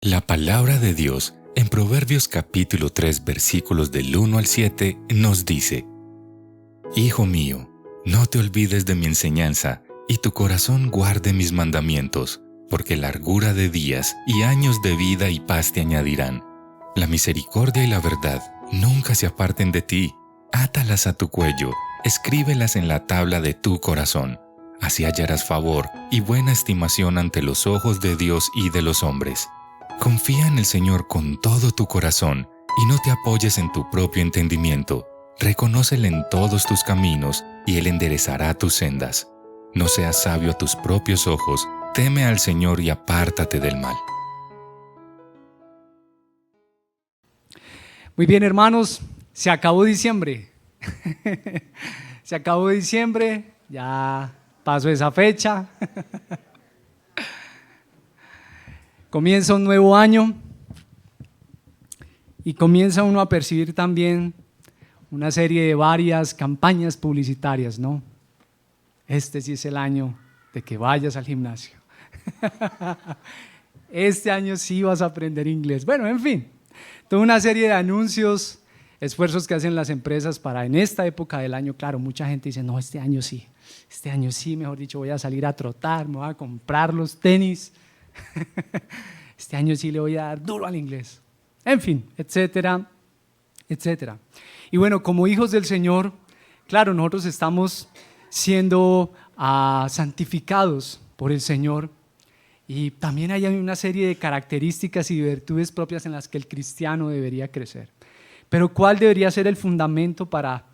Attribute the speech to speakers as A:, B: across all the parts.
A: La palabra de Dios en Proverbios capítulo 3 versículos del 1 al 7 nos dice: Hijo mío, no te olvides de mi enseñanza, y tu corazón guarde mis mandamientos, porque largura de días y años de vida y paz te añadirán. La misericordia y la verdad nunca se aparten de ti. Átalas a tu cuello, escríbelas en la tabla de tu corazón. Así hallarás favor y buena estimación ante los ojos de Dios y de los hombres. Confía en el Señor con todo tu corazón y no te apoyes en tu propio entendimiento. Reconócele en todos tus caminos y Él enderezará tus sendas. No seas sabio a tus propios ojos, teme al Señor y apártate del mal.
B: Muy bien, hermanos, se acabó diciembre. Se acabó diciembre, ya pasó esa fecha. Comienza un nuevo año y comienza uno a percibir también una serie de varias campañas publicitarias, ¿no? Este sí es el año de que vayas al gimnasio. Este año sí vas a aprender inglés. Bueno, en fin, toda una serie de anuncios, esfuerzos que hacen las empresas para en esta época del año. Claro, mucha gente dice, no, este año sí, mejor dicho, voy a salir a trotar, me voy a comprar los tenis. Este año sí le voy a dar duro al inglés. En fin, etcétera, etcétera. Y bueno, como hijos del Señor, claro, nosotros estamos siendo santificados por el Señor, y también hay una serie de características y virtudes propias en las que el cristiano debería crecer. Pero ¿cuál debería ser el fundamento para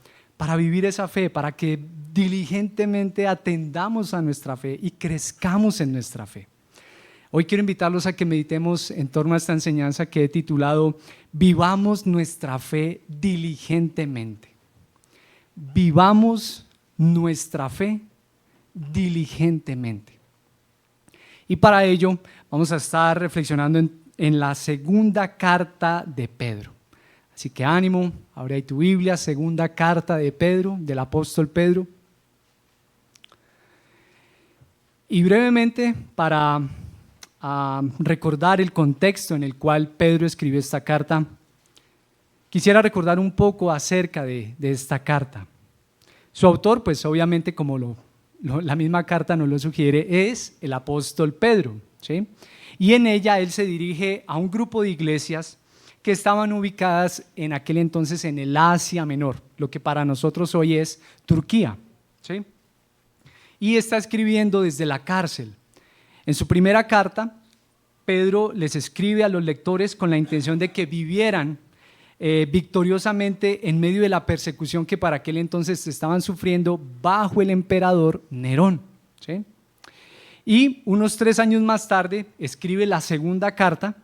B: vivir esa fe, para que diligentemente atendamos a nuestra fe y crezcamos en nuestra fe? Hoy quiero invitarlos a que meditemos en torno a esta enseñanza que he titulado Vivamos nuestra fe diligentemente. Vivamos nuestra fe diligentemente. Y para ello vamos a estar reflexionando en la segunda carta de Pedro. Así que ánimo, abre ahí tu Biblia, segunda carta de Pedro, del apóstol Pedro. Y brevemente, para recordar el contexto en el cual Pedro escribió esta carta, quisiera recordar un poco acerca de esta carta. Su autor, pues obviamente como la misma carta nos lo sugiere, es el apóstol Pedro, ¿sí? Y en ella él se dirige a un grupo de iglesias que estaban ubicadas en aquel entonces en el Asia Menor, lo que para nosotros hoy es Turquía, ¿sí? Y está escribiendo desde la cárcel. En su primera carta, Pedro les escribe a los lectores con la intención de que vivieran victoriosamente en medio de la persecución que para aquel entonces estaban sufriendo bajo el emperador Nerón, ¿sí? Y unos 3 años más tarde escribe la segunda carta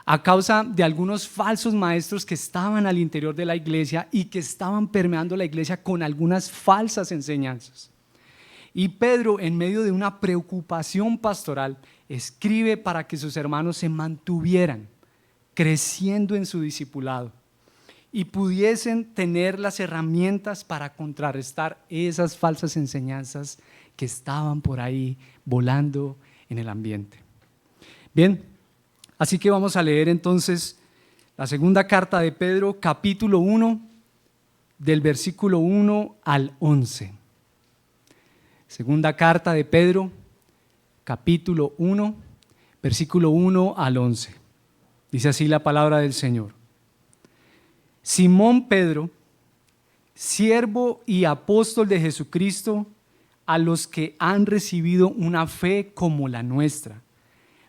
B: a causa de algunos falsos maestros que estaban al interior de la iglesia y que estaban permeando la iglesia con algunas falsas enseñanzas. Y Pedro, en medio de una preocupación pastoral, escribe para que sus hermanos se mantuvieran creciendo en su discipulado y pudiesen tener las herramientas para contrarrestar esas falsas enseñanzas que estaban por ahí volando en el ambiente. Bien, así que vamos a leer entonces la segunda carta de Pedro, capítulo 1, del versículo 1 al 11. Segunda carta de Pedro, capítulo 1, versículo 1 al 11. Dice así la palabra del Señor. Simón Pedro, siervo y apóstol de Jesucristo, a los que han recibido una fe como la nuestra,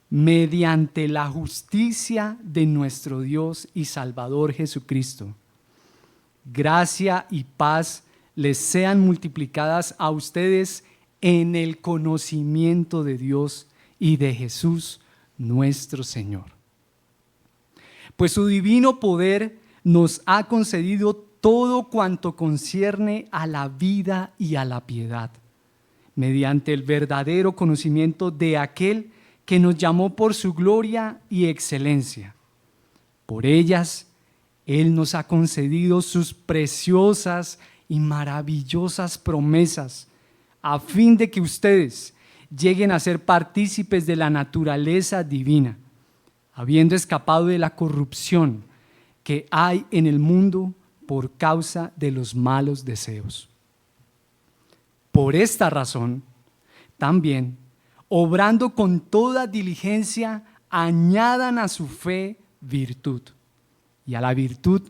B: mediante la justicia de nuestro Dios y Salvador Jesucristo. Gracia y paz les sean multiplicadas a ustedes en el conocimiento de Dios y de Jesús nuestro Señor. Pues su divino poder nos ha concedido todo cuanto concierne a la vida y a la piedad, mediante el verdadero conocimiento de aquel que nos llamó por su gloria y excelencia. Por ellas, Él nos ha concedido sus preciosas y maravillosas promesas, a fin de que ustedes lleguen a ser partícipes de la naturaleza divina, habiendo escapado de la corrupción que hay en el mundo por causa de los malos deseos. Por esta razón, también, obrando con toda diligencia, añadan a su fe virtud, y a la virtud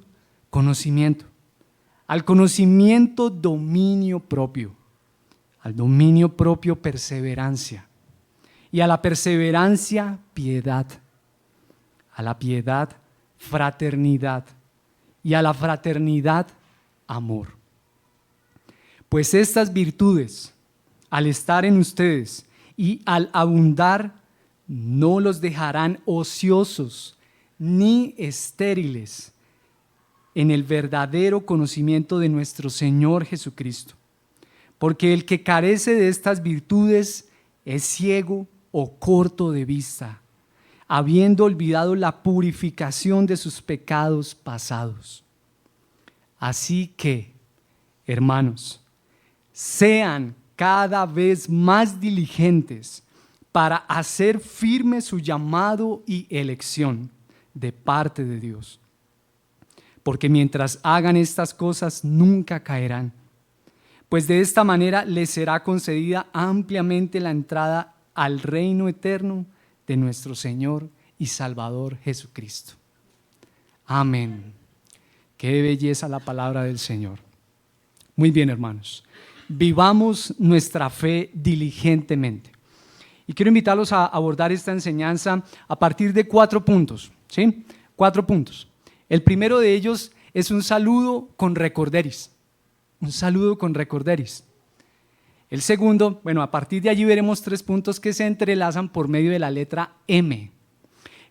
B: conocimiento, al conocimiento dominio propio, al dominio propio perseverancia, y a la perseverancia piedad, a la piedad fraternidad, y a la fraternidad amor. Pues estas virtudes, al estar en ustedes y al abundar, no los dejarán ociosos ni estériles en el verdadero conocimiento de nuestro Señor Jesucristo. Porque el que carece de estas virtudes es ciego o corto de vista, habiendo olvidado la purificación de sus pecados pasados. Así que, hermanos, sean cada vez más diligentes para hacer firme su llamado y elección de parte de Dios. Porque mientras hagan estas cosas nunca caerán, pues de esta manera les será concedida ampliamente la entrada al reino eterno de nuestro Señor y Salvador Jesucristo. Amén. Qué belleza la palabra del Señor. Muy bien, hermanos. Vivamos nuestra fe diligentemente. Y quiero invitarlos a abordar esta enseñanza a partir de 4 puntos. ¿Sí? 4 puntos. El primero de ellos es un saludo con recorderis. Un saludo con recorderis. El segundo, bueno, a partir de allí veremos 3 puntos que se entrelazan por medio de la letra M.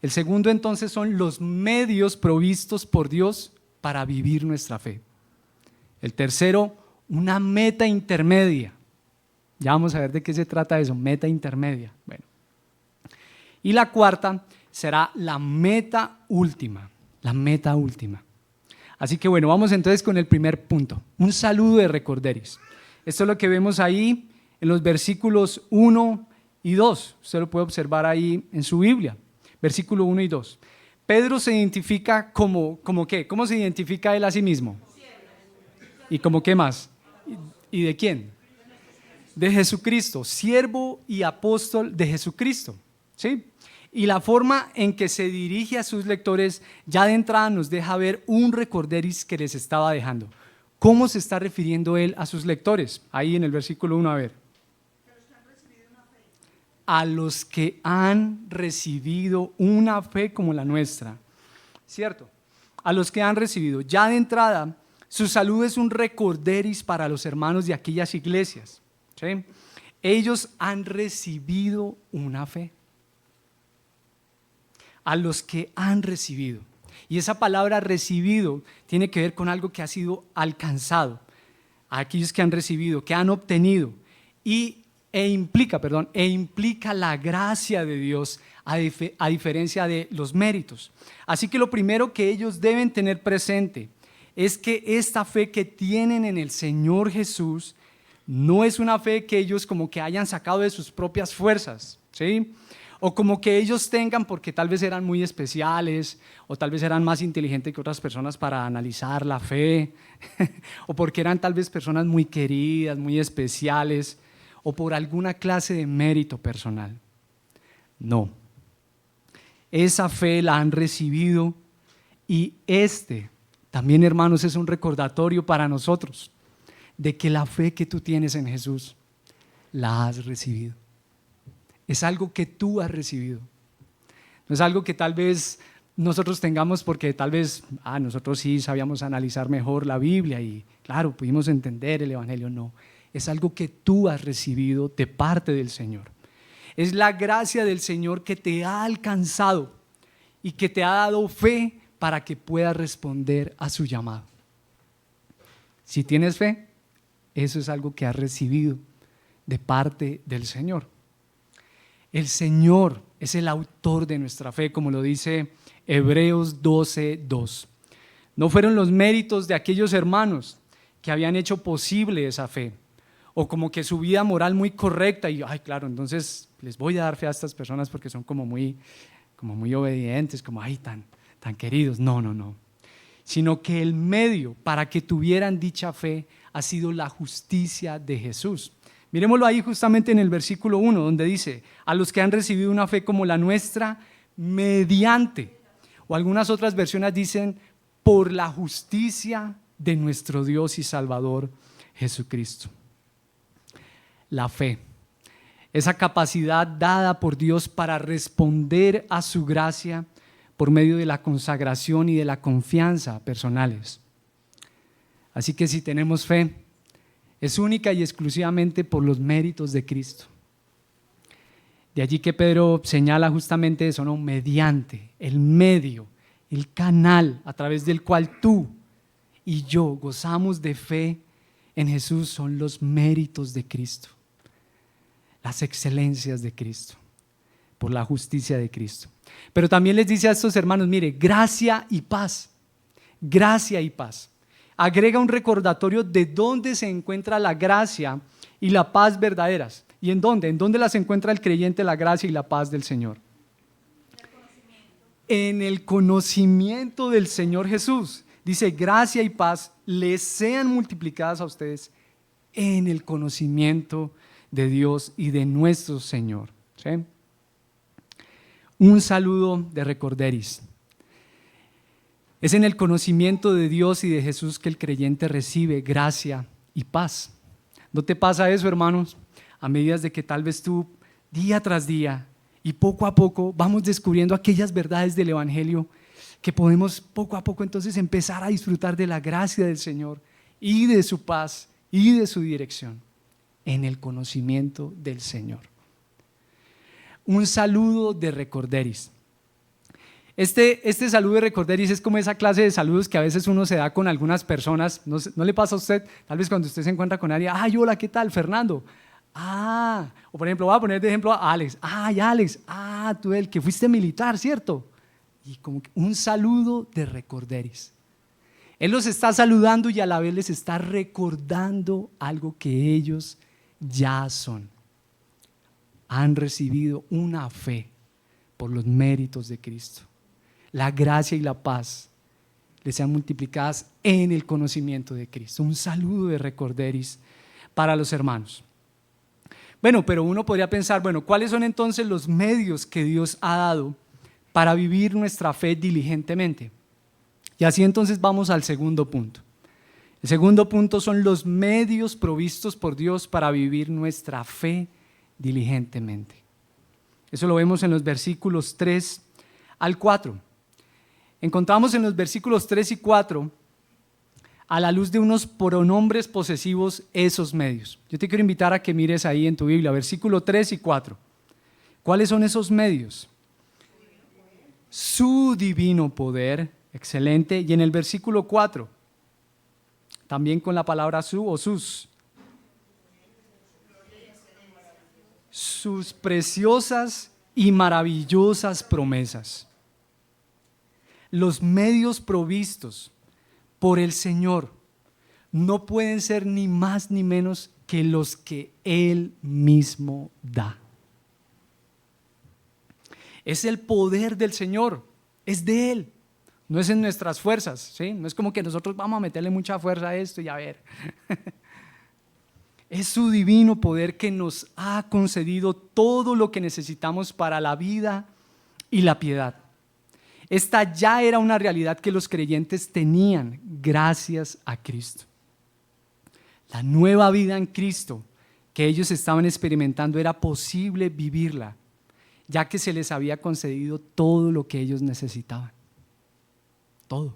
B: El segundo entonces son los medios provistos por Dios para vivir nuestra fe. El tercero, una meta intermedia. Ya vamos a ver de qué se trata eso, meta intermedia. Bueno. Y la cuarta será la meta última, la meta última. Así que bueno, vamos entonces con el primer punto, un saludo de recorderis. Esto es lo que vemos ahí en los versículos 1 y 2. Usted lo puede observar ahí en su Biblia, versículo 1 y 2. Pedro se identifica como ¿qué? ¿Cómo se identifica él a sí mismo? ¿Y como qué más? ¿Y de quién? De Jesucristo, siervo y apóstol de Jesucristo. ¿Sí? Y la forma en que se dirige a sus lectores ya de entrada nos deja ver un recorderis que les estaba dejando. ¿Cómo se está refiriendo él a sus lectores? Ahí en el versículo 1, a ver. A los que han recibido una fe como la nuestra. ¿Cierto? A los que han recibido. Ya de entrada, su salud es un recorderis para los hermanos de aquellas iglesias. ¿Sí? Ellos han recibido una fe. A los que han recibido. Y esa palabra recibido tiene que ver con algo que ha sido alcanzado. A aquellos que han recibido, que han obtenido. E implica la gracia de Dios a diferencia de los méritos. Así que lo primero que ellos deben tener presente es que esta fe que tienen en el Señor Jesús no es una fe que ellos como que hayan sacado de sus propias fuerzas, ¿sí? O como que ellos tengan porque tal vez eran muy especiales o tal vez eran más inteligentes que otras personas para analizar la fe o porque eran tal vez personas muy queridas, muy especiales o por alguna clase de mérito personal. No, esa fe la han recibido y también, hermanos, es un recordatorio para nosotros de que la fe que tú tienes en Jesús la has recibido. Es algo que tú has recibido. No es algo que tal vez nosotros tengamos porque tal vez nosotros sí sabíamos analizar mejor la Biblia y claro, pudimos entender el Evangelio. No, es algo que tú has recibido de parte del Señor. Es la gracia del Señor que te ha alcanzado y que te ha dado fe para que puedas responder a su llamado. Si tienes fe, eso es algo que has recibido de parte del Señor. El Señor es el autor de nuestra fe, como lo dice Hebreos 12:2. No fueron los méritos de aquellos hermanos que habían hecho posible esa fe, o como que su vida moral muy correcta y, claro, entonces les voy a dar fe a estas personas porque son como muy como muy obedientes, como ay, tan queridos. No, no, no. Sino que el medio para que tuvieran dicha fe ha sido la justicia de Jesús. Miremoslo ahí justamente en el versículo 1, donde dice, a los que han recibido una fe como la nuestra, mediante, o algunas otras versiones dicen, por la justicia de nuestro Dios y Salvador Jesucristo. La fe, esa capacidad dada por Dios para responder a su gracia por medio de la consagración y de la confianza personales. Así que si tenemos fe, es única y exclusivamente por los méritos de Cristo. De allí que Pedro señala justamente eso, ¿no? Mediante, el medio, el canal a través del cual tú y yo gozamos de fe en Jesús son los méritos de Cristo, las excelencias de Cristo, por la justicia de Cristo. Pero también les dice a estos hermanos, mire, gracia y paz, gracia y paz. Agrega un recordatorio de dónde se encuentra la gracia y la paz verdaderas. ¿Y en dónde? ¿En dónde las encuentra el creyente la gracia y la paz del Señor? En el conocimiento del Señor Jesús. Dice, gracia y paz les sean multiplicadas a ustedes en el conocimiento de Dios y de nuestro Señor. ¿Sí? Un saludo de recorderis. Es en el conocimiento de Dios y de Jesús que el creyente recibe gracia y paz. ¿No te pasa eso, hermanos? A medida de que tal vez tú, día tras día y poco a poco, vamos descubriendo aquellas verdades del Evangelio que podemos poco a poco entonces empezar a disfrutar de la gracia del Señor y de su paz y de su dirección en el conocimiento del Señor. Un saludo de recorderis. Este saludo de recorderis es como esa clase de saludos que a veces uno se da con algunas personas. ¿No le pasa a usted? Tal vez cuando usted se encuentra con alguien, ay, hola, ¿qué tal, Fernando? O por ejemplo, voy a poner de ejemplo a Alex. Ay, Alex, tú el que fuiste militar, ¿cierto? Y como que un saludo de recorderis. Él los está saludando y a la vez les está recordando algo que ellos ya son. Han recibido una fe por los méritos de Cristo. La gracia y la paz les sean multiplicadas en el conocimiento de Cristo. Un saludo de recorderis para los hermanos. Bueno, pero uno podría pensar, bueno, ¿cuáles son entonces los medios que Dios ha dado para vivir nuestra fe diligentemente? Y así entonces vamos al segundo punto. El segundo punto son los medios provistos por Dios para vivir nuestra fe diligentemente. Eso lo vemos en los versículos 3 al 4. Encontramos en los versículos 3 y 4, a la luz de unos pronombres posesivos, esos medios. Yo te quiero invitar a que mires ahí en tu Biblia, versículo 3 y 4. ¿Cuáles son esos medios? Su divino poder, excelente. Y en el versículo 4, también con la palabra su o sus. Sus preciosas y maravillosas promesas. Los medios provistos por el Señor no pueden ser ni más ni menos que los que Él mismo da. Es el poder del Señor, es de Él, no es en nuestras fuerzas, ¿sí? No es como que nosotros vamos a meterle mucha fuerza a esto y a ver. Es su divino poder que nos ha concedido todo lo que necesitamos para la vida y la piedad. Esta ya era una realidad que los creyentes tenían gracias a Cristo. La nueva vida en Cristo que ellos estaban experimentando era posible vivirla, ya que se les había concedido todo lo que ellos necesitaban. Todo.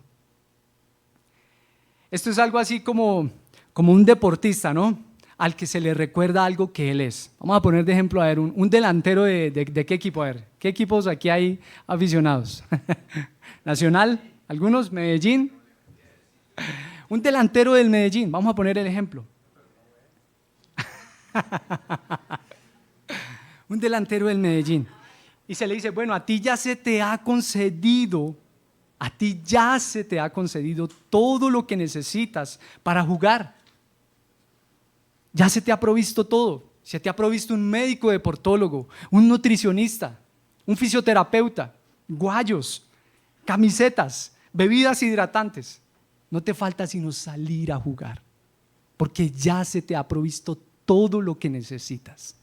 B: Esto es algo así como un deportista, ¿no? Al que se le recuerda algo que él es. Vamos a poner de ejemplo, a ver, un delantero de qué equipo, a ver, ¿qué equipos aquí hay aficionados? Nacional, algunos, Medellín. Un delantero del Medellín, vamos a poner el ejemplo. Un delantero del Medellín. Y se le dice, bueno, a ti ya se te ha concedido todo lo que necesitas para jugar. Ya se te ha provisto todo, se te ha provisto un médico deportólogo, un nutricionista, un fisioterapeuta, guayos, camisetas, bebidas hidratantes. No te falta sino salir a jugar, porque ya se te ha provisto todo lo que necesitas.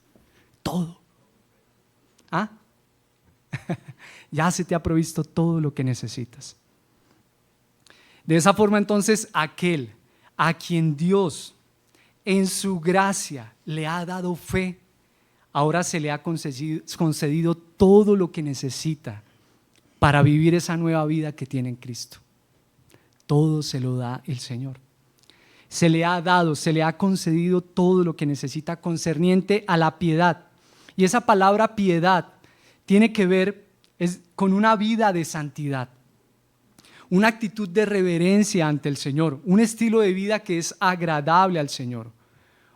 B: Todo. ¿Ah? Ya se te ha provisto todo lo que necesitas. De esa forma entonces aquel a quien Dios en su gracia le ha dado fe, ahora se le ha concedido todo lo que necesita para vivir esa nueva vida que tiene en Cristo. Todo se lo da el Señor. Se le ha dado, se le ha concedido todo lo que necesita concerniente a la piedad. Y esa palabra piedad tiene que ver con una vida de santidad, una actitud de reverencia ante el Señor, un estilo de vida que es agradable al Señor,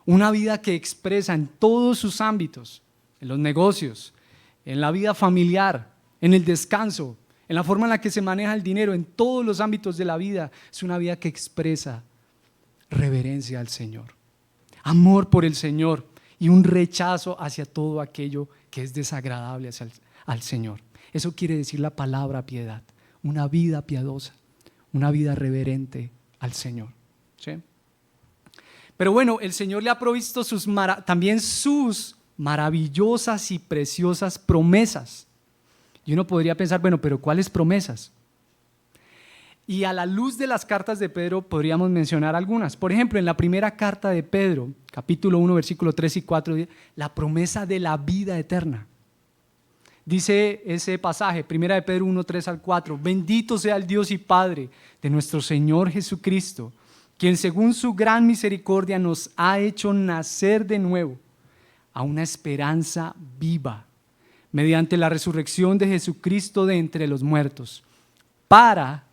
B: una vida que expresa en todos sus ámbitos, en los negocios, en la vida familiar, en el descanso, en la forma en la que se maneja el dinero, en todos los ámbitos de la vida. Es una vida que expresa reverencia al Señor, amor por el Señor y un rechazo hacia todo aquello que es desagradable al Señor. Eso quiere decir la palabra piedad, una vida piadosa, una vida reverente al Señor. ¿Sí? Pero bueno, el Señor le ha provisto también sus maravillosas y preciosas promesas. Y uno podría pensar, bueno, pero ¿cuáles promesas? Y a la luz de las cartas de Pedro podríamos mencionar algunas. Por ejemplo, en la primera carta de Pedro, capítulo 1, versículos 3 y 4, la promesa de la vida eterna. Dice ese pasaje, primera de Pedro 1, 3 al 4, bendito sea el Dios y Padre de nuestro Señor Jesucristo, quien según su gran misericordia nos ha hecho nacer de nuevo a una esperanza viva, mediante la resurrección de Jesucristo de entre los muertos, para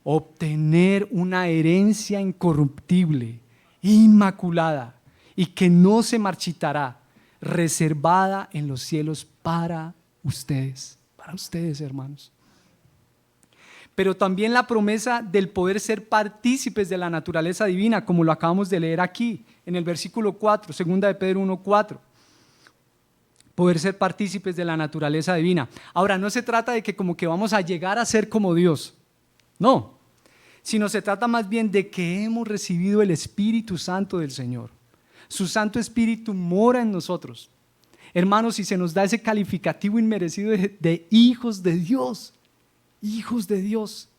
B: obtener una herencia incorruptible, inmaculada y que no se marchitará, reservada en los cielos para ustedes, hermanos. Pero también la promesa del poder ser partícipes de la naturaleza divina, como lo acabamos de leer aquí, en el versículo 4, segunda de Pedro 1, 4. Poder ser partícipes de la naturaleza divina. Ahora, no se trata de que como que vamos a llegar a ser como Dios, no, sino se trata más bien de que hemos recibido el Espíritu Santo del Señor. Su Santo Espíritu mora en nosotros. Hermanos, y se nos da ese calificativo inmerecido de hijos de Dios, hijos de Dios.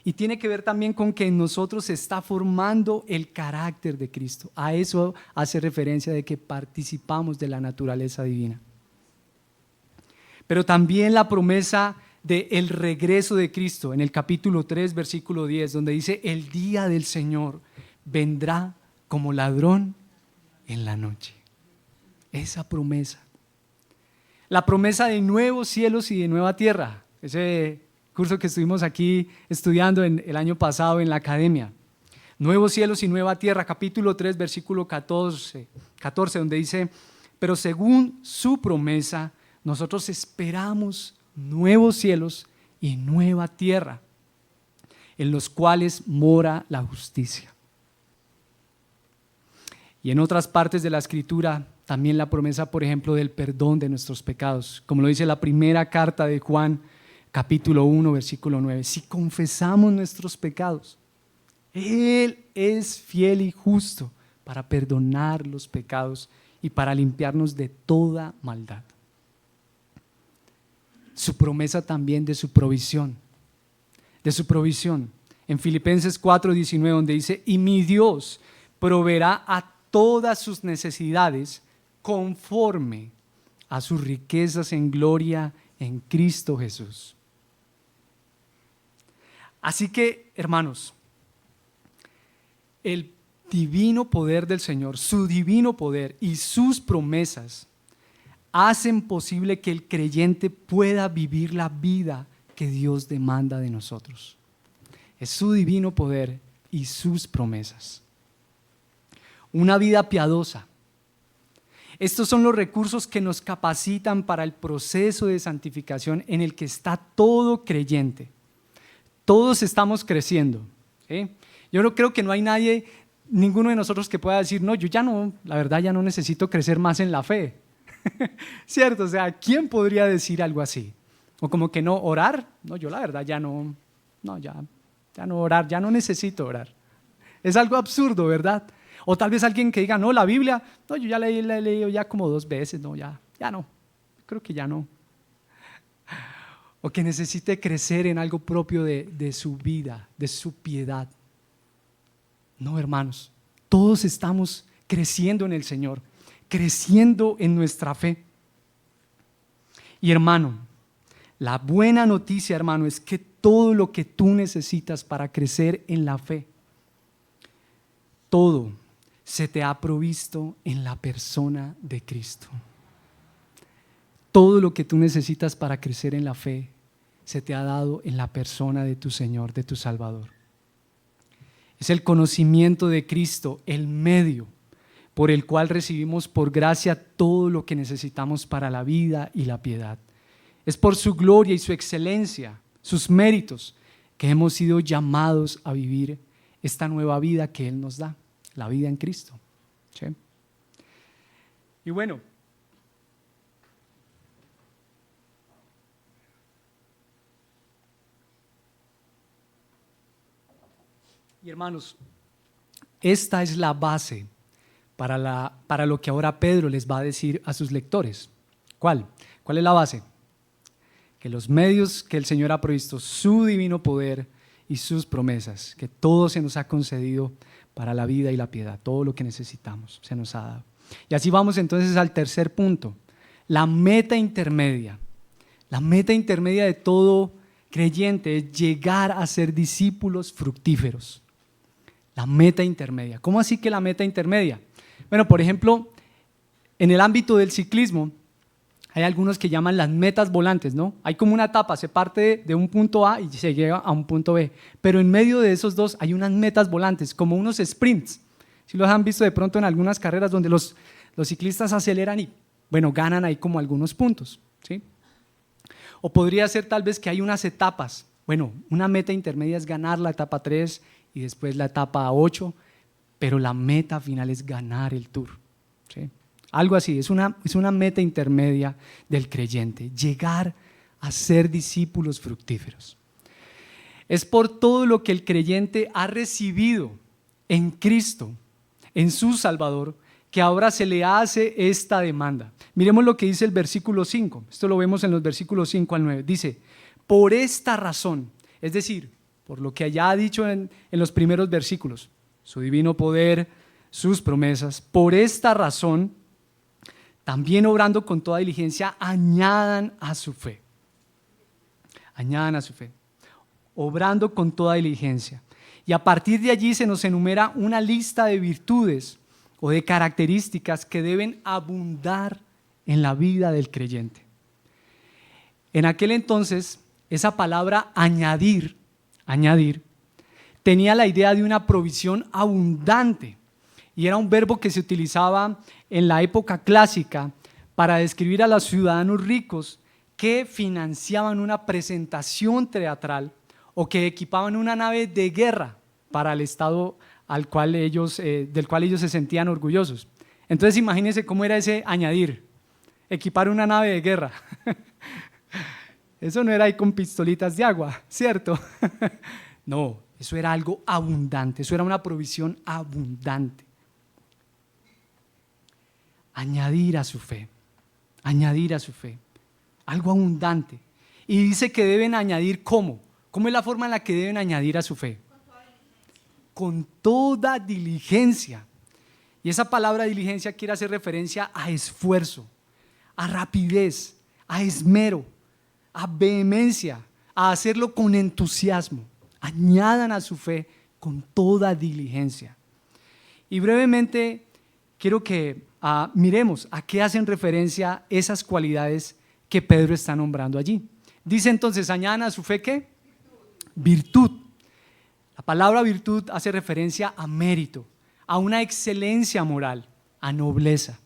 B: Y tiene que ver también con que en nosotros se está formando el carácter de Cristo. A eso hace referencia de que participamos de la naturaleza divina. Pero también la promesa del regreso de Cristo en el capítulo 3, versículo 10, donde dice, el día del Señor vendrá como ladrón en la noche. Esa promesa. La promesa de nuevos cielos y de nueva tierra. Ese curso que estuvimos aquí estudiando el año pasado en la academia. Nuevos cielos y nueva tierra, capítulo 3, versículo 14, donde dice, pero según su promesa, nosotros esperamos nuevos cielos y nueva tierra, en los cuales mora la justicia. Y en otras partes de la Escritura, también la promesa, por ejemplo, del perdón de nuestros pecados, como lo dice la primera carta de Juan, capítulo 1, versículo 9. Si confesamos nuestros pecados, Él es fiel y justo para perdonar los pecados y para limpiarnos de toda maldad. Su promesa también de su provisión, en Filipenses 4, 19, donde dice, y mi Dios proveerá a todas sus necesidades conforme a sus riquezas en gloria en Cristo Jesús. Así que, hermanos, el divino poder del Señor, su divino poder y sus promesas hacen posible que el creyente pueda vivir la vida que Dios demanda de nosotros. Es su divino poder y sus promesas. Una vida piadosa. Estos son los recursos que nos capacitan para el proceso de santificación en el que está todo creyente. Todos estamos creciendo. ¿Sí? Yo no creo que no hay ninguno de nosotros que pueda decir, no, yo ya no, la verdad ya no necesito crecer más en la fe. ¿Cierto? O sea, ¿quién podría decir algo así? O como que no, orar, no, yo la verdad ya no, ya no orar, ya no necesito orar. Es algo absurdo, ¿verdad? O tal vez alguien que diga, no, la Biblia, no, yo ya la he leído ya como 2 veces, no, ya no, creo que ya no. O que necesite crecer en algo propio de su vida, de su piedad. No, hermanos, todos estamos creciendo en el Señor, creciendo en nuestra fe. Y hermano, la buena noticia, hermano, es que todo lo que tú necesitas para crecer en la fe, todo se te ha provisto en la persona de Cristo. Todo lo que tú necesitas para crecer en la fe se te ha dado en la persona de tu Señor, de tu Salvador. Es el conocimiento de Cristo, el medio por el cual recibimos por gracia todo lo que necesitamos para la vida y la piedad. Es por su gloria y su excelencia, sus méritos, que hemos sido llamados a vivir esta nueva vida que Él nos da, la vida en Cristo. ¿Sí? Y bueno, y hermanos, esta es la base para lo que ahora Pedro les va a decir a sus lectores. ¿Cuál? ¿Cuál es la base? Que los medios que el Señor ha provisto, su divino poder y sus promesas, que todo se nos ha concedido para la vida y la piedad, todo lo que necesitamos se nos ha dado. Y así vamos entonces al tercer punto, la meta intermedia. La meta intermedia de todo creyente es llegar a ser discípulos fructíferos. La meta intermedia. ¿Cómo así que la meta intermedia? Bueno, por ejemplo, en el ámbito del ciclismo hay algunos que llaman las metas volantes, ¿no? Hay como una etapa, se parte de un punto A y se llega a un punto B, pero en medio de esos dos hay unas metas volantes, como unos sprints. Si los han visto de pronto en algunas carreras donde los ciclistas aceleran y, bueno, ganan ahí como algunos puntos, ¿sí? O podría ser tal vez que hay unas etapas. Bueno, una meta intermedia es ganar la etapa 3 y después la etapa 8, pero la meta final es ganar el Tour, ¿sí? Algo así, es una meta intermedia del creyente, llegar a ser discípulos fructíferos. Es por todo lo que el creyente ha recibido en Cristo, en su Salvador, que ahora se le hace esta demanda. Miremos lo que dice el versículo 5, esto lo vemos en los versículos 5 al 9, dice, por esta razón, es decir, por lo que ya ha dicho en los primeros versículos, su divino poder, sus promesas, por esta razón, también obrando con toda diligencia, añadan a su fe. Añadan a su fe. Obrando con toda diligencia. Y a partir de allí se nos enumera una lista de virtudes o de características que deben abundar en la vida del creyente. En aquel entonces, esa palabra añadir, tenía la idea de una provisión abundante. Y era un verbo que se utilizaba en la época clásica para describir a los ciudadanos ricos que financiaban una presentación teatral o que equipaban una nave de guerra para el estado del cual ellos se sentían orgullosos. Entonces imagínense cómo era ese añadir, equipar una nave de guerra. Eso no era ahí con pistolitas de agua, ¿cierto? No, eso era algo abundante, eso era una provisión abundante. Añadir a su fe, algo abundante. Y dice que deben añadir ¿cómo? ¿Cómo es la forma en la que deben añadir a su fe? Con toda diligencia. Y esa palabra diligencia quiere hacer referencia a esfuerzo, a rapidez, a esmero, a vehemencia, a hacerlo con entusiasmo. Añadan a su fe con toda diligencia. Y brevemente quiero que miremos a qué hacen referencia esas cualidades que Pedro está nombrando allí. Dice entonces, añadan a su fe ¿qué? Virtud. La palabra virtud hace referencia a mérito, a una excelencia moral, a nobleza.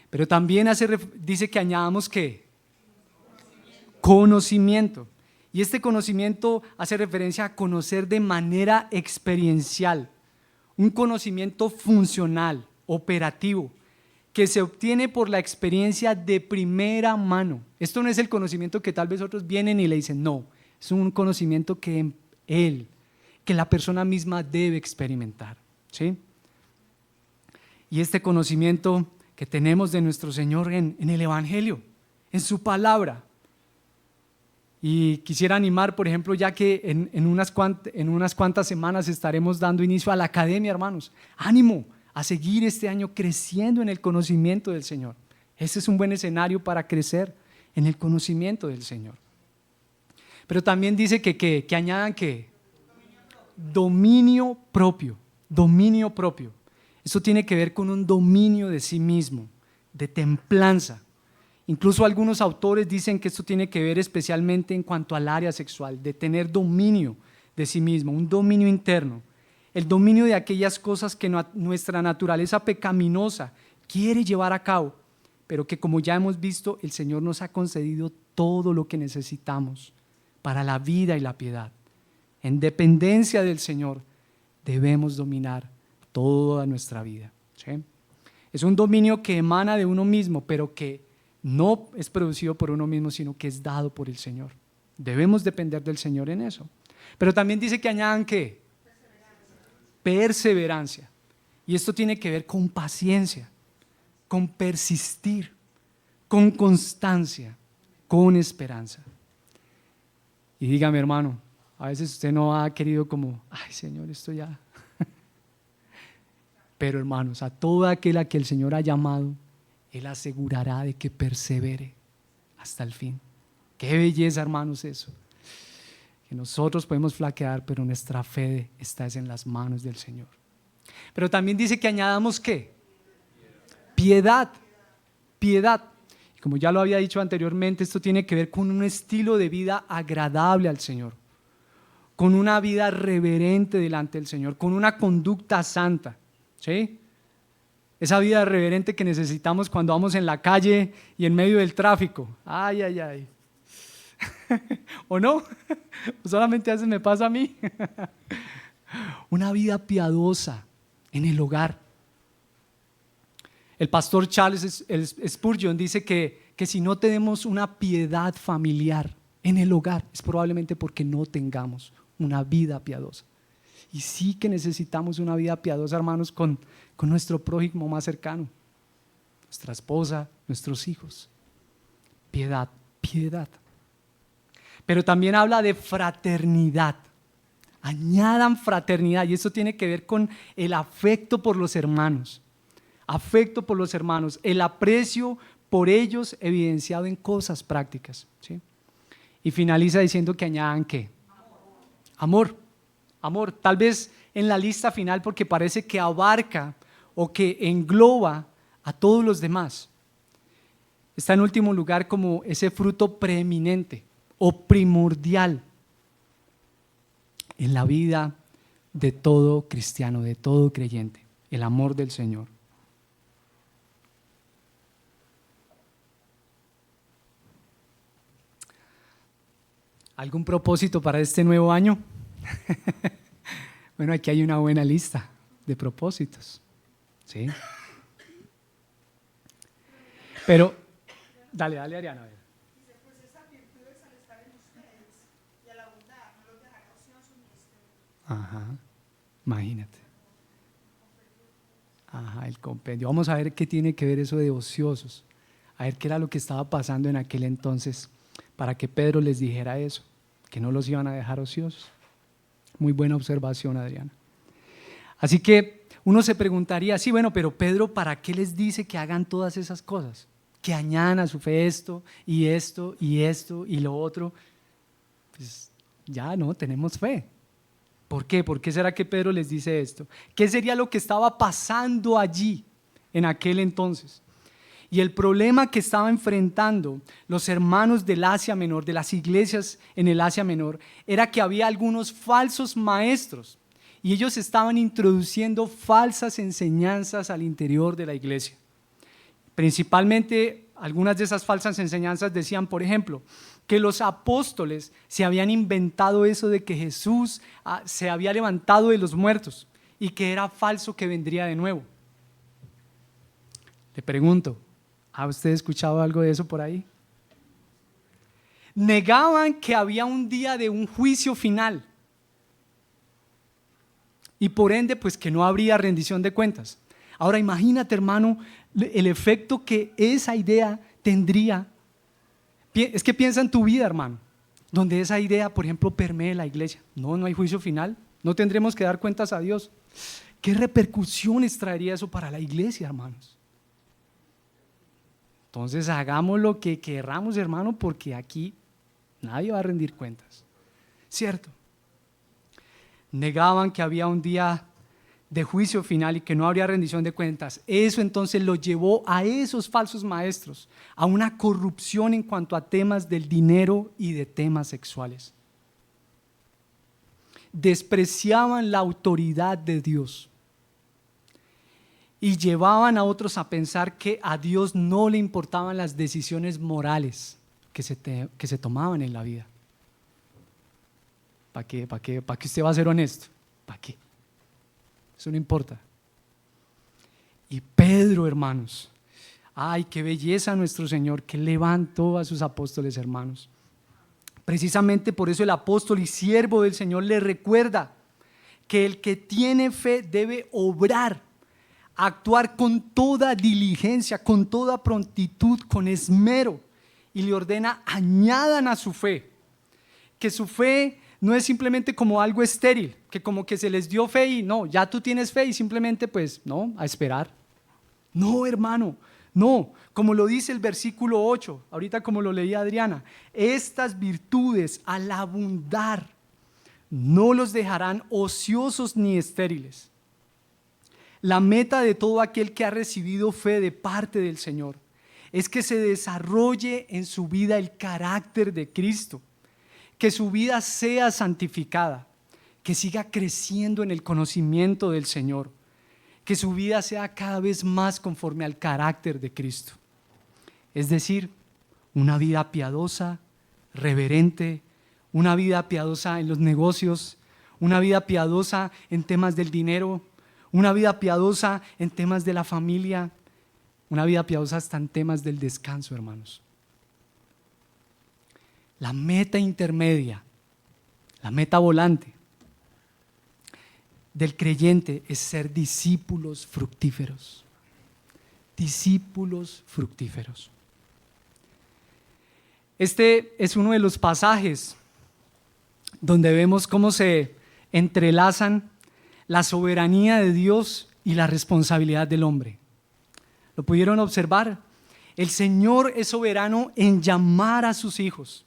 B: Pero también dice que añadamos ¿qué? Conocimiento. Y este conocimiento hace referencia a conocer de manera experiencial, un conocimiento funcional, operativo, que se obtiene por la experiencia de primera mano. Esto no es el conocimiento que tal vez otros vienen y le dicen, no, es un conocimiento que que la persona misma debe experimentar, ¿sí? Y este conocimiento que tenemos de nuestro Señor en el Evangelio, en su palabra. Y quisiera animar, por ejemplo, ya que en unas cuantas semanas estaremos dando inicio a la academia, hermanos. Ánimo a seguir este año creciendo en el conocimiento del Señor. Ese es un buen escenario para crecer en el conocimiento del Señor. Pero también dice que añadan que dominio propio, dominio propio. Eso tiene que ver con un dominio de sí mismo, de templanza. Incluso algunos autores dicen que esto tiene que ver especialmente en cuanto al área sexual, de tener dominio de sí mismo, un dominio interno. El dominio de aquellas cosas que nuestra naturaleza pecaminosa quiere llevar a cabo, pero que, como ya hemos visto, el Señor nos ha concedido todo lo que necesitamos para la vida y la piedad. En dependencia del Señor debemos dominar toda nuestra vida, ¿sí? Es un dominio que emana de uno mismo, pero que no es producido por uno mismo, sino que es dado por el Señor. Debemos depender del Señor en eso. Pero también dice que añadan ¿qué? Perseverancia. Y esto tiene que ver con paciencia, con persistir, con constancia, con esperanza. Y dígame, hermano, a veces usted no ha querido como, ay Señor, esto ya. Pero hermanos, a toda aquella que el Señor ha llamado, Él asegurará de que persevere hasta el fin. Qué belleza, hermanos, eso. Que nosotros podemos flaquear, pero nuestra fe está en las manos del Señor. Pero también dice que añadamos ¿qué? Piedad. Piedad. Y como ya lo había dicho anteriormente, esto tiene que ver con un estilo de vida agradable al Señor, con una vida reverente delante del Señor, con una conducta santa, ¿sí? Esa vida reverente que necesitamos cuando vamos en la calle y en medio del tráfico. Ay, ay, ay. ¿O no? Solamente a veces me pasa a mí. Una vida piadosa en el hogar. El pastor Charles Spurgeon dice que si no tenemos una piedad familiar en el hogar, es probablemente porque no tengamos una vida piadosa. Y sí que necesitamos una vida piadosa, hermanos, con nuestro prójimo más cercano, nuestra esposa, nuestros hijos. Piedad, piedad. Pero también habla de fraternidad. Añadan fraternidad, y eso tiene que ver con el afecto por los hermanos. Afecto por los hermanos, el aprecio por ellos evidenciado en cosas prácticas, ¿sí? Y finaliza diciendo que añadan ¿qué? Amor. Amor, tal vez en la lista final porque parece que abarca o que engloba a todos los demás. Está en último lugar como ese fruto preeminente o primordial en la vida de todo cristiano, de todo creyente, el amor del Señor. ¿Algún propósito para este nuevo año? Bueno, aquí hay una buena lista de propósitos, ¿sí? Pero, dale, Ariana, a ver.
C: Dice, pues esas virtudes al estar en ustedes y al abundar no los dejará ociosos ni estériles.
B: Ajá, imagínate. Ajá, el compendio. Vamos a ver qué tiene que ver eso de ociosos. A ver qué era lo que estaba pasando en aquel entonces para que Pedro les dijera eso, que no los iban a dejar ociosos. Muy buena observación, Adriana. Así que uno se preguntaría, sí, bueno, pero Pedro, ¿para qué les dice que hagan todas esas cosas? Que añadan a su fe esto y esto y esto y lo otro. Pues ya no, tenemos fe. ¿Por qué? ¿Por qué será que Pedro les dice esto? ¿Qué sería lo que estaba pasando allí en aquel entonces? Y el problema que estaban enfrentando los hermanos del Asia Menor, de las iglesias en el Asia Menor, era que había algunos falsos maestros y ellos estaban introduciendo falsas enseñanzas al interior de la iglesia. Principalmente, algunas de esas falsas enseñanzas decían, por ejemplo, que los apóstoles se habían inventado eso de que Jesús se había levantado de los muertos y que era falso que vendría de nuevo. Le pregunto, ¿ha usted escuchado algo de eso por ahí? Negaban que había un día de un juicio final y por ende pues que no habría rendición de cuentas. Ahora imagínate, hermano, el efecto que esa idea tendría. Es que piensa en tu vida, hermano, donde esa idea, por ejemplo, permee la iglesia. No hay juicio final, no tendremos que dar cuentas a Dios. ¿Qué repercusiones traería eso para la iglesia, hermanos? Entonces hagamos lo que querramos, hermano, porque aquí nadie va a rendir cuentas, ¿cierto? Negaban que había un día de juicio final y que no habría rendición de cuentas. Eso entonces lo llevó a esos falsos maestros a una corrupción en cuanto a temas del dinero y de temas sexuales. Despreciaban la autoridad de Dios y llevaban a otros a pensar que a Dios no le importaban las decisiones morales que se tomaban en la vida. ¿Para qué? ¿Para qué usted va a ser honesto? ¿Para qué? Eso no importa. Y Pedro, hermanos, ay, qué belleza nuestro Señor, que levantó a sus apóstoles, hermanos. Precisamente por eso el apóstol y siervo del Señor le recuerda que el que tiene fe debe obrar, actuar con toda diligencia, con toda prontitud, con esmero, y le ordena: añadan a su fe, que su fe no es simplemente como algo estéril, que como que se les dio fe y no, ya tú tienes fe y simplemente pues no, a esperar. No, hermano, no, como lo dice el versículo 8, ahorita como lo leía Adriana, estas virtudes al abundar no los dejarán ociosos ni estériles. La meta de todo aquel que ha recibido fe de parte del Señor es que se desarrolle en su vida el carácter de Cristo, que su vida sea santificada, que siga creciendo en el conocimiento del Señor, que su vida sea cada vez más conforme al carácter de Cristo. Es decir, una vida piadosa, reverente, una vida piadosa en los negocios, una vida piadosa en temas del dinero, una vida piadosa en temas de la familia, una vida piadosa hasta en temas del descanso, hermanos. La meta intermedia, la meta volante del creyente es ser discípulos fructíferos. Discípulos fructíferos. Este es uno de los pasajes donde vemos cómo se entrelazan la soberanía de Dios y la responsabilidad del hombre. ¿Lo pudieron observar? El Señor es soberano en llamar a sus hijos,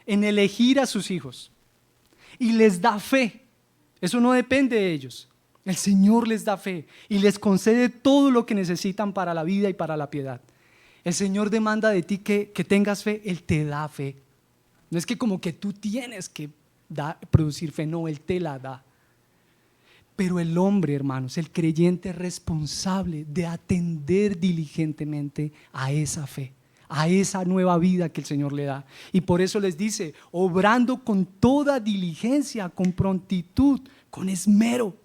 B: en elegir a sus hijos, y les da fe. Eso no depende de ellos. El Señor les da fe y les concede todo lo que necesitan para la vida y para la piedad. El Señor demanda de ti que tengas fe, Él te da fe. No es que como que tú tienes que producir fe, no, Él te la da. Pero el hombre, hermanos, el creyente es responsable de atender diligentemente a esa fe, a esa nueva vida que el Señor le da. Y por eso les dice, obrando con toda diligencia, con prontitud, con esmero.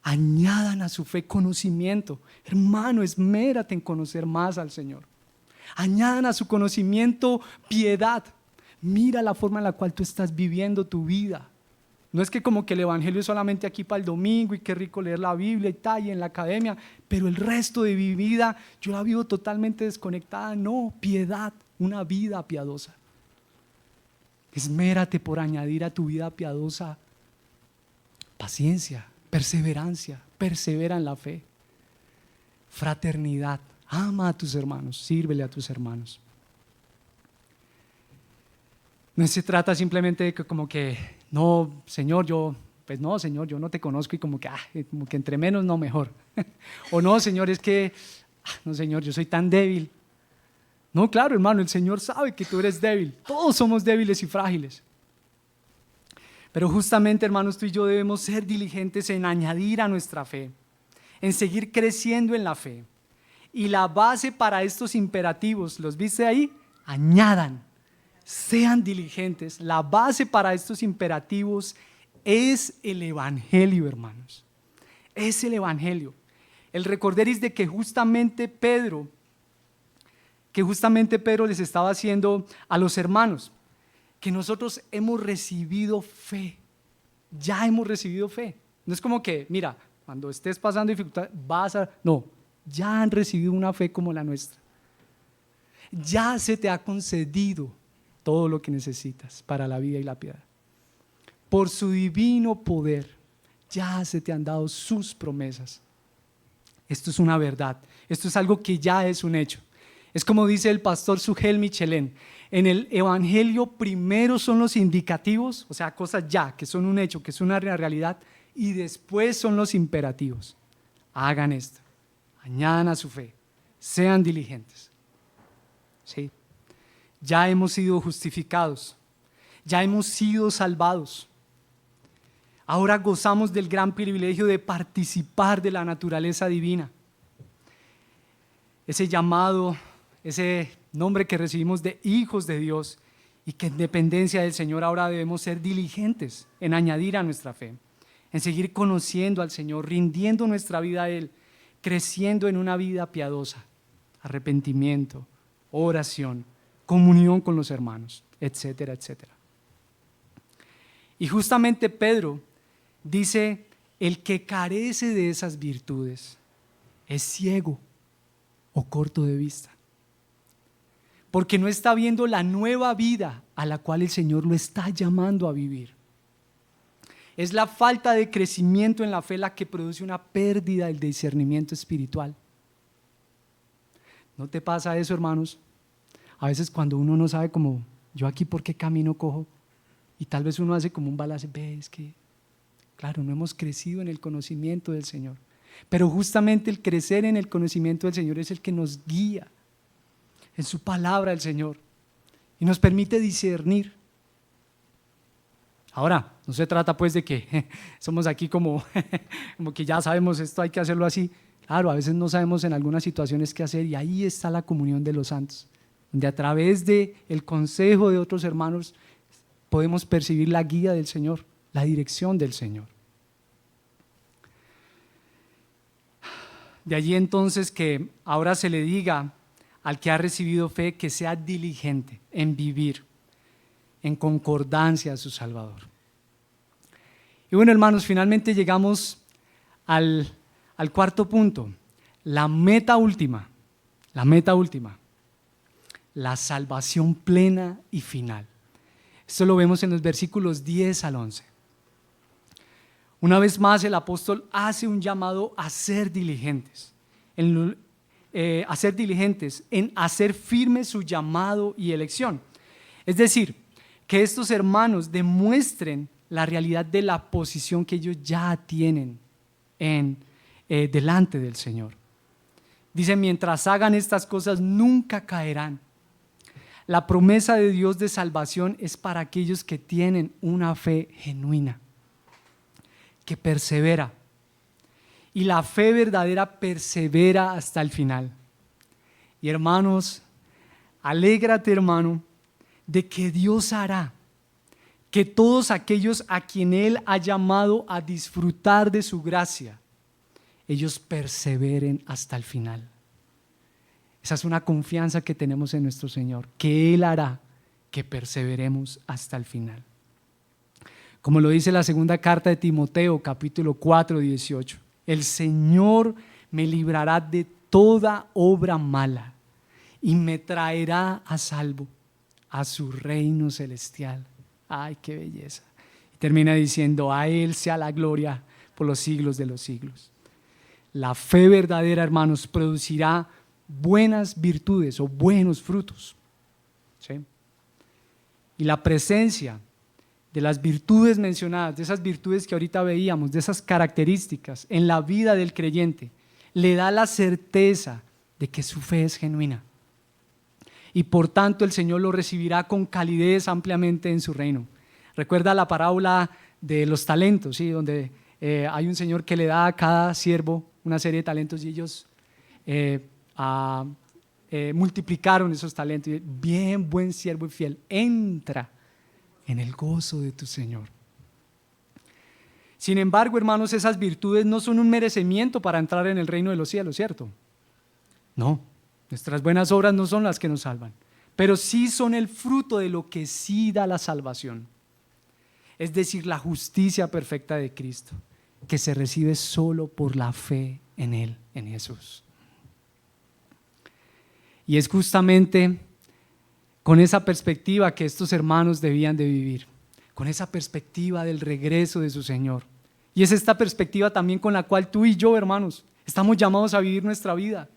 B: Añadan a su fe conocimiento. Hermano, esmérate en conocer más al Señor. Añadan a su conocimiento piedad. Mira la forma en la cual tú estás viviendo tu vida. No es que como que el evangelio es solamente aquí para el domingo y qué rico leer la Biblia y tal y en la academia, pero el resto de mi vida yo la vivo totalmente desconectada. No, piedad, una vida piadosa. Esmérate por añadir a tu vida piadosa paciencia, perseverancia, persevera en la fe, fraternidad, ama a tus hermanos, sírvele a tus hermanos. No se trata simplemente de que como que, no, Señor, yo no te conozco y como que entre menos no mejor. O no, Señor, es que, no, Señor, yo soy tan débil. No, claro, hermano, el Señor sabe que tú eres débil. Todos somos débiles y frágiles. Pero justamente, hermanos, tú y yo debemos ser diligentes en añadir a nuestra fe, en seguir creciendo en la fe. Y la base para estos imperativos, ¿los viste ahí? Añadan. Sean diligentes. La base para estos imperativos es el Evangelio, hermanos. Es el Evangelio. El recorderis de que justamente Pedro les estaba haciendo a los hermanos, que nosotros hemos recibido fe, ya hemos recibido fe. No es como que, mira, cuando estés pasando dificultad, no, ya han recibido una fe como la nuestra. Ya se te ha concedido todo lo que necesitas para la vida y la piedad. Por su divino poder, ya se te han dado sus promesas. Esto es una verdad, esto es algo que ya es un hecho. Es como dice el pastor Sugel Michelén, en el evangelio primero son los indicativos, o sea, cosas ya, que son un hecho, que es una realidad, y después son los imperativos. Hagan esto, añadan a su fe, sean diligentes. ¿Sí? Ya hemos sido justificados, ya hemos sido salvados. Ahora gozamos del gran privilegio de participar de la naturaleza divina. Ese llamado, ese nombre que recibimos de hijos de Dios, y que en dependencia del Señor ahora debemos ser diligentes en añadir a nuestra fe, en seguir conociendo al Señor, rindiendo nuestra vida a Él, creciendo en una vida piadosa, arrepentimiento, oración, comunión con los hermanos, etcétera, etcétera. Y justamente Pedro dice, el que carece de esas virtudes es ciego o corto de vista, porque no está viendo la nueva vida a la cual el Señor lo está llamando a vivir. Es la falta de crecimiento en la fe la que produce una pérdida del discernimiento espiritual. ¿No te pasa eso, hermanos? A veces cuando uno no sabe como, yo aquí por qué camino cojo, y tal vez uno hace como un balance, es que, claro, no hemos crecido en el conocimiento del Señor. Pero justamente el crecer en el conocimiento del Señor es el que nos guía en su palabra el Señor y nos permite discernir. Ahora, no se trata pues de que somos aquí como que ya sabemos esto, hay que hacerlo así. Claro, a veces no sabemos en algunas situaciones qué hacer, y ahí está la comunión de los santos, donde a través del consejo de otros hermanos podemos percibir la guía del Señor, la dirección del Señor. De allí entonces que ahora se le diga al que ha recibido fe que sea diligente en vivir en concordancia a su Salvador. Y bueno, hermanos, finalmente llegamos al cuarto punto, la meta última, la salvación plena y final. Esto lo vemos en los versículos 10 al 11. Una vez más el apóstol hace un llamado a ser diligentes, en hacer firme su llamado y elección. Es decir, que estos hermanos demuestren la realidad de la posición que ellos ya tienen delante del Señor. Dice, mientras hagan estas cosas nunca caerán. La promesa de Dios de salvación es para aquellos que tienen una fe genuina, que persevera. Y la fe verdadera persevera hasta el final. Y hermanos, alégrate, hermano, de que Dios hará que todos aquellos a quien Él ha llamado a disfrutar de su gracia, ellos perseveren hasta el final. Esa es una confianza que tenemos en nuestro Señor, que Él hará que perseveremos hasta el final. Como lo dice la segunda carta de Timoteo, capítulo 4, 18. El Señor me librará de toda obra mala y me traerá a salvo a su reino celestial. ¡Ay, qué belleza! Y termina diciendo, a Él sea la gloria por los siglos de los siglos. La fe verdadera, hermanos, producirá buenas virtudes o buenos frutos. ¿Sí? Y la presencia de las virtudes mencionadas, de esas virtudes que ahorita veíamos, de esas características en la vida del creyente, le da la certeza de que su fe es genuina. Y por tanto el Señor lo recibirá con calidez ampliamente en su reino. Recuerda la parábola de los talentos, ¿sí? Donde hay un señor que le da a cada siervo una serie de talentos y ellos multiplicaron esos talentos. Y, bien, buen siervo y fiel, entra en el gozo de tu Señor. Sin embargo, hermanos, esas virtudes no son un merecimiento para entrar en el reino de los cielos, ¿cierto? No, nuestras buenas obras no son las que nos salvan, pero sí son el fruto de lo que sí da la salvación. Es decir, la justicia perfecta de Cristo, que se recibe solo por la fe en Él, en Jesús. Y es justamente con esa perspectiva que estos hermanos debían de vivir, con esa perspectiva del regreso de su Señor. Y es esta perspectiva también con la cual tú y yo, hermanos, estamos llamados a vivir nuestra vida,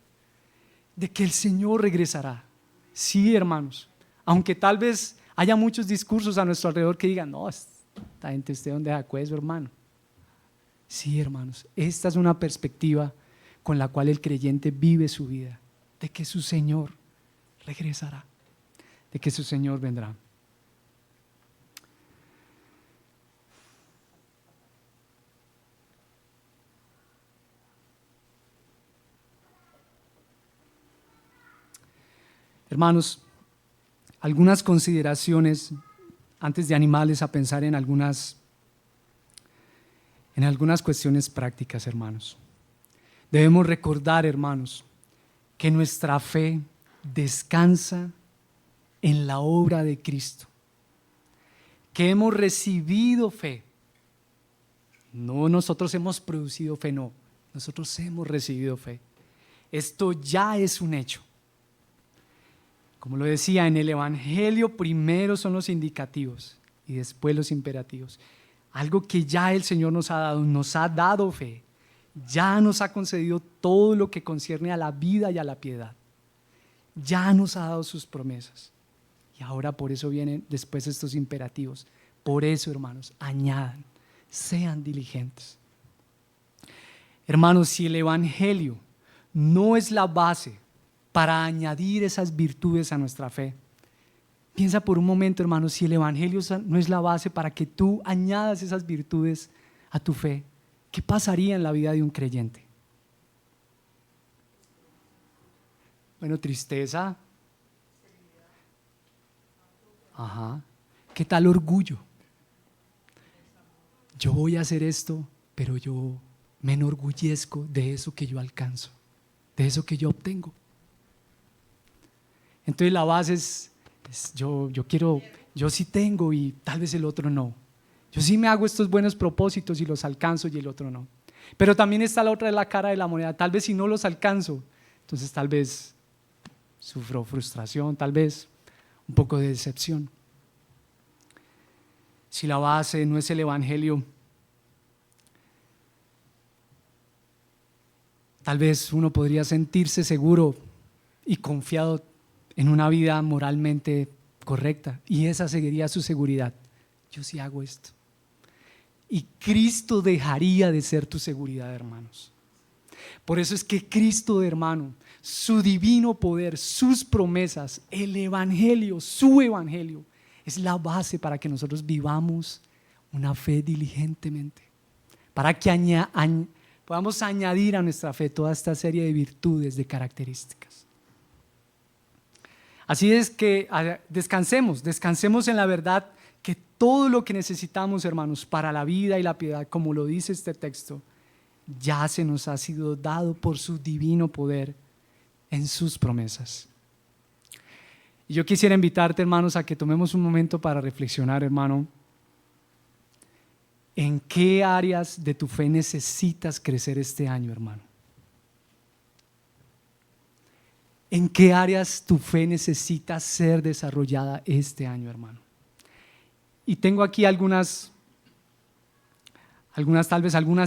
B: de que el Señor regresará. Sí, hermanos, aunque tal vez haya muchos discursos a nuestro alrededor que digan, no, esta gente esté donde acuerdo, hermano. Sí, hermanos, esta es una perspectiva con la cual el creyente vive su vida, de que su Señor regresará, de que su Señor vendrá. Hermanos, algunas consideraciones antes de animarles a pensar en algunas cuestiones prácticas, hermanos. Debemos recordar, hermanos, que nuestra fe descansa en la obra de Cristo, que hemos recibido fe. No nosotros hemos producido fe, no, nosotros hemos recibido fe. Esto ya es un hecho. Como lo decía, en el Evangelio primero son los indicativos y después los imperativos. Algo que ya el Señor nos ha dado fe, ya nos ha concedido todo lo que concierne a la vida y a la piedad. Ya nos ha dado sus promesas. Y ahora por eso vienen después estos imperativos. Por eso, hermanos, añadan, sean diligentes. Hermanos, si el Evangelio no es la base para añadir esas virtudes a nuestra fe, piensa por un momento, hermanos, si el Evangelio no es la base para que tú añadas esas virtudes a tu fe, ¿qué pasaría en la vida de un creyente? Bueno, tristeza. Ajá. ¿Qué tal orgullo? Yo voy a hacer esto, pero yo me enorgullezco de eso que yo alcanzo, de eso que yo obtengo. Entonces la base es yo quiero, yo sí tengo y tal vez el otro no. Yo sí me hago estos buenos propósitos y los alcanzo y el otro no. Pero también está la otra de la cara de la moneda. Tal vez si no los alcanzo, entonces tal vez sufro frustración, tal vez un poco de decepción. Si la base no es el Evangelio, tal vez uno podría sentirse seguro y confiado en una vida moralmente correcta, y esa sería su seguridad. Yo sí hago esto. Y Cristo dejaría de ser tu seguridad, hermanos. Por eso es que Cristo, hermano, su divino poder, sus promesas, el Evangelio, su Evangelio, es la base para que nosotros vivamos una fe diligentemente, para que podamos añadir a nuestra fe toda esta serie de virtudes, de características. Así es que descansemos en la verdad, que todo lo que necesitamos, hermanos, para la vida y la piedad, como lo dice este texto, ya se nos ha sido dado por su divino poder en sus promesas. Y yo quisiera invitarte, hermanos, a que tomemos un momento para reflexionar, hermano, en qué áreas de tu fe necesitas crecer este año, hermano. ¿En qué áreas tu fe necesita ser desarrollada este año, hermano? Y tengo aquí algunas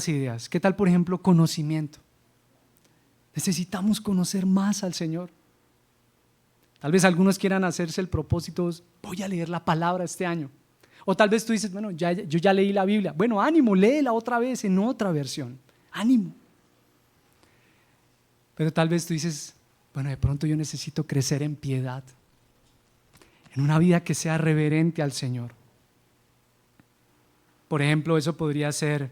B: ideas. ¿Qué tal, por ejemplo, conocimiento? Necesitamos conocer más al Señor. Tal vez algunos quieran hacerse el propósito, voy a leer la palabra este año. O tal vez tú dices, bueno, yo ya leí la Biblia. Bueno, ánimo, léela otra vez en otra versión. Ánimo. Pero tal vez tú dices, bueno, de pronto yo necesito crecer en piedad, en una vida que sea reverente al Señor. Por ejemplo, eso podría ser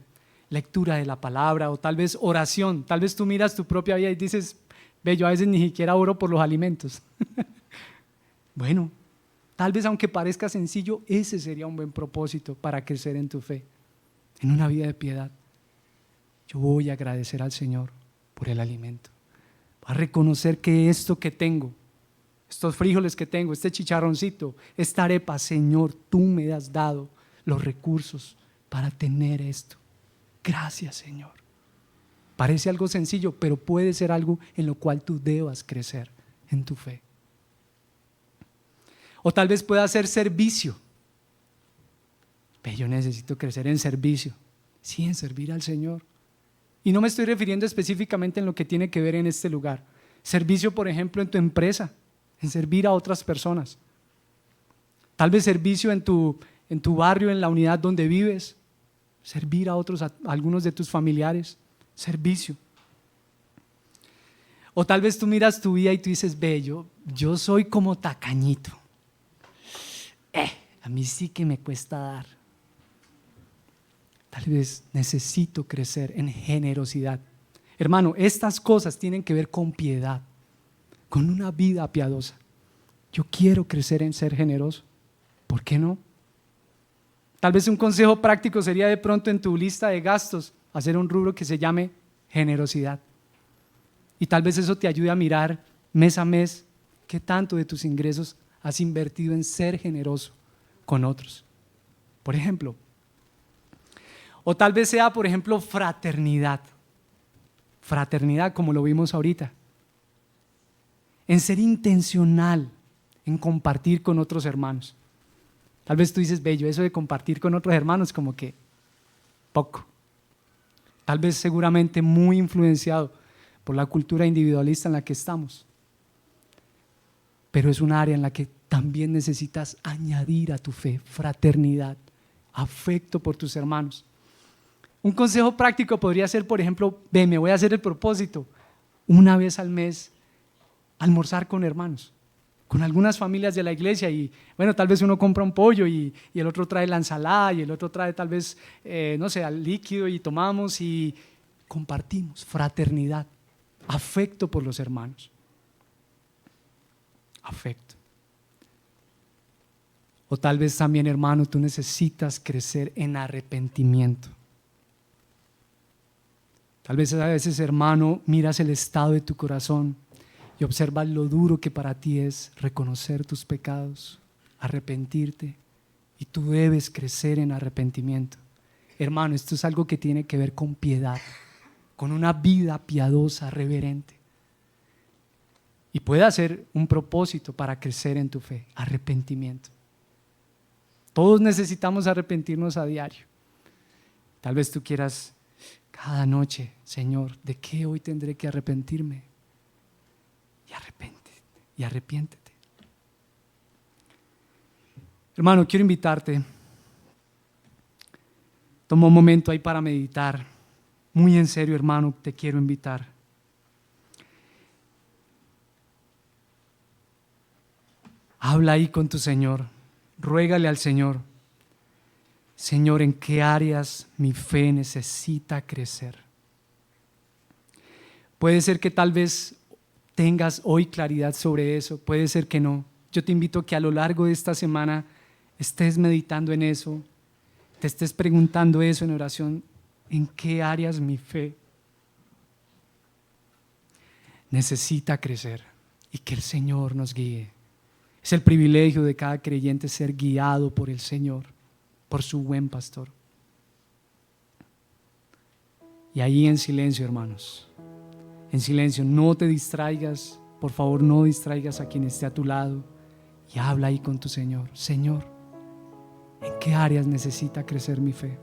B: lectura de la palabra o tal vez oración. Tal vez tú miras tu propia vida y dices, ve, yo a veces ni siquiera oro por los alimentos. Bueno, tal vez aunque parezca sencillo, ese sería un buen propósito para crecer en tu fe. en una vida de piedad, yo voy a agradecer al Señor por el alimento. Voy a reconocer que esto que tengo, estos frijoles que tengo, este chicharroncito, esta arepa, Señor, tú me has dado los recursos para tener esto. Gracias, Señor. Parece algo sencillo, pero puede ser algo en lo cual tú debas crecer en tu fe. O tal vez pueda ser servicio. Pero yo necesito crecer en servicio. Sí, en servir al Señor. Y no me estoy refiriendo específicamente en lo que tiene que ver en este lugar. Servicio, por ejemplo, en tu empresa, en servir a otras personas. Tal vez servicio en tu barrio, en la unidad donde vives. Servir a otros, a algunos de tus familiares. Servicio. O tal vez tú miras tu vida y tú dices, ve, yo soy como tacañito. A mí sí que me cuesta dar. Tal vez necesito crecer en generosidad. Hermano, estas cosas tienen que ver con piedad, con una vida piadosa. Yo quiero crecer en ser generoso. ¿Por qué no? Tal vez un consejo práctico sería de pronto en tu lista de gastos hacer un rubro que se llame generosidad. Y tal vez eso te ayude a mirar mes a mes qué tanto de tus ingresos has invertido en ser generoso con otros. Por ejemplo, o tal vez sea, por ejemplo, fraternidad. Fraternidad, como lo vimos ahorita. En ser intencional, en compartir con otros hermanos. Tal vez tú dices, bello, eso de compartir con otros hermanos como que poco. Tal vez seguramente muy influenciado por la cultura individualista en la que estamos. Pero es un área en la que también necesitas añadir a tu fe fraternidad, afecto por tus hermanos. Un consejo práctico podría ser, por ejemplo, me voy a hacer el propósito una vez al mes almorzar con hermanos, con algunas familias de la iglesia y bueno, tal vez uno compra un pollo y el otro trae la ensalada y el otro trae tal vez, no sé, el líquido y tomamos y compartimos fraternidad, afecto por los hermanos, afecto. O tal vez también, hermano, tú necesitas crecer en arrepentimiento. Tal vez a veces, hermano, miras el estado de tu corazón y observas lo duro que para ti es reconocer tus pecados, arrepentirte, y tú debes crecer en arrepentimiento. Hermano, esto es algo que tiene que ver con piedad, con una vida piadosa, reverente. Y puede ser un propósito para crecer en tu fe, arrepentimiento. Todos necesitamos arrepentirnos a diario. Tal vez tú quieras cada noche, Señor, ¿de qué hoy tendré que arrepentirme? Y arrepiéntete. Hermano, quiero invitarte. Toma un momento ahí para meditar. Muy en serio, hermano, te quiero invitar. Habla ahí con tu Señor. Ruégale al Señor. Señor, ¿en qué áreas mi fe necesita crecer? Puede ser que tal vez tengas hoy claridad sobre eso, puede ser que no. Yo te invito a que a lo largo de esta semana estés meditando en eso, te estés preguntando eso en oración, ¿en qué áreas mi fe necesita crecer? Y que el Señor nos guíe. Es el privilegio de cada creyente ser guiado por el Señor, por su buen pastor. Y ahí en silencio, hermanos, en silencio, no te distraigas, por favor no distraigas a quien esté a tu lado y habla ahí con tu Señor. Señor, ¿en qué áreas necesita crecer mi fe?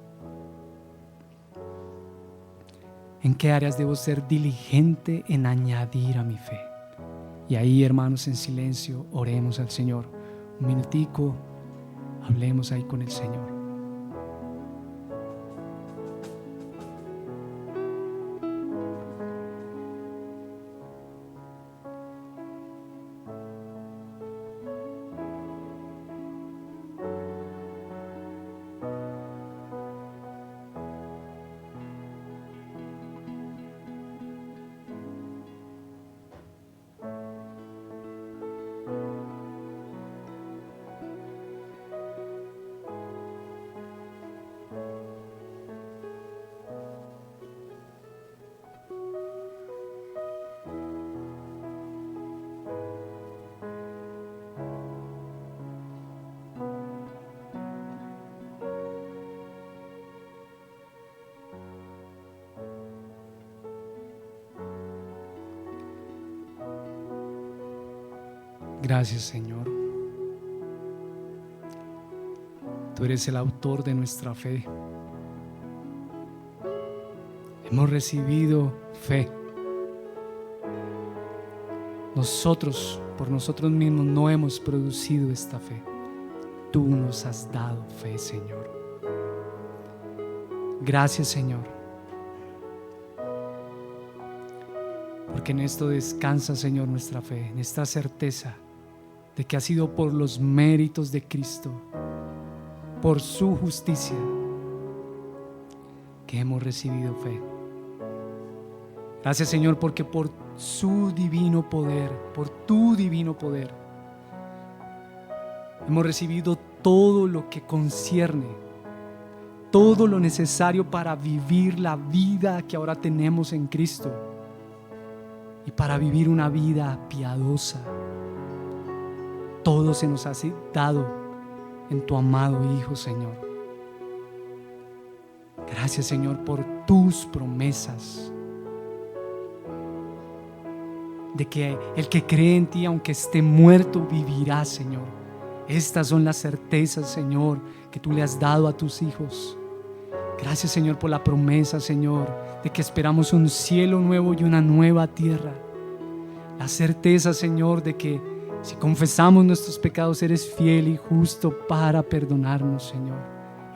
B: ¿En qué áreas debo ser diligente en añadir a mi fe? Y ahí, hermanos, en silencio, oremos al Señor. Un minutico, hablemos ahí con el Señor. Gracias, Señor. Tú eres el autor de nuestra fe. Hemos recibido fe. Nosotros, por nosotros mismos, no hemos producido esta fe. Tú nos has dado fe, Señor. Gracias, Señor. Porque en esto descansa, Señor, nuestra fe, en esta certeza de que ha sido por los méritos de Cristo, por su justicia, que hemos recibido fe. Gracias, Señor, porque por su divino poder, por tu divino poder, hemos recibido todo lo que concierne, todo lo necesario para vivir la vida que ahora tenemos en Cristo y para vivir una vida piadosa. Todo se nos ha dado en tu amado Hijo, Señor. Gracias, Señor, por tus promesas de que el que cree en ti, aunque esté muerto, vivirá, Señor. Estas son las certezas, Señor, que tú le has dado a tus hijos. Gracias, Señor, por la promesa, Señor, de que esperamos un cielo nuevo y una nueva tierra. La certeza, Señor, de que si confesamos nuestros pecados, eres fiel y justo para perdonarnos, Señor,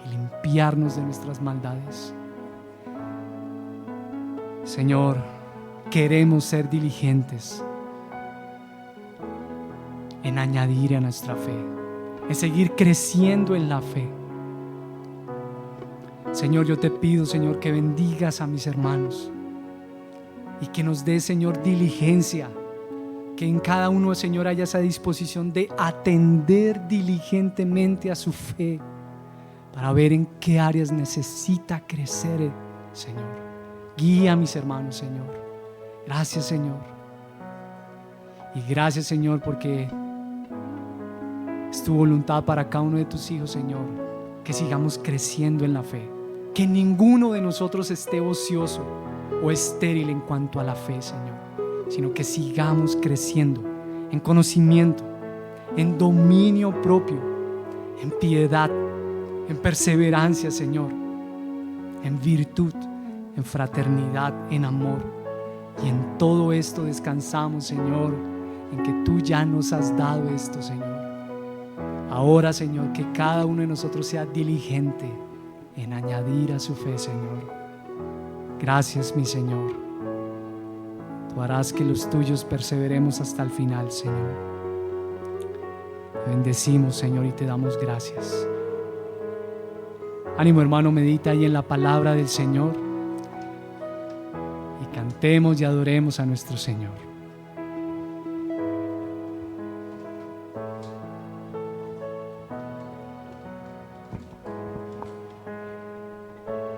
B: y limpiarnos de nuestras maldades. Señor, queremos ser diligentes en añadir a nuestra fe, en seguir creciendo en la fe. Señor, yo te pido, Señor, que bendigas a mis hermanos y que nos des, Señor, diligencia, que en cada uno, Señor, haya esa disposición de atender diligentemente a su fe para ver en qué áreas necesita crecer, Señor. Guía a mis hermanos, Señor. Gracias, Señor. Y gracias, Señor, porque es tu voluntad para cada uno de tus hijos, Señor, que sigamos creciendo en la fe, que ninguno de nosotros esté ocioso o estéril en cuanto a la fe, Señor, sino que sigamos creciendo en conocimiento, en dominio propio, en piedad, en perseverancia, Señor, en virtud, en fraternidad, en amor. Y en todo esto descansamos, Señor, en que tú ya nos has dado esto, Señor. Ahora, Señor, que cada uno de nosotros sea diligente en añadir a su fe, Señor. Gracias, mi Señor. Tú harás que los tuyos perseveremos hasta el final, Señor. Te bendecimos, Señor, y te damos gracias. Ánimo, hermano, medita ahí en la palabra del Señor. Cantemos y adoremos a nuestro Señor.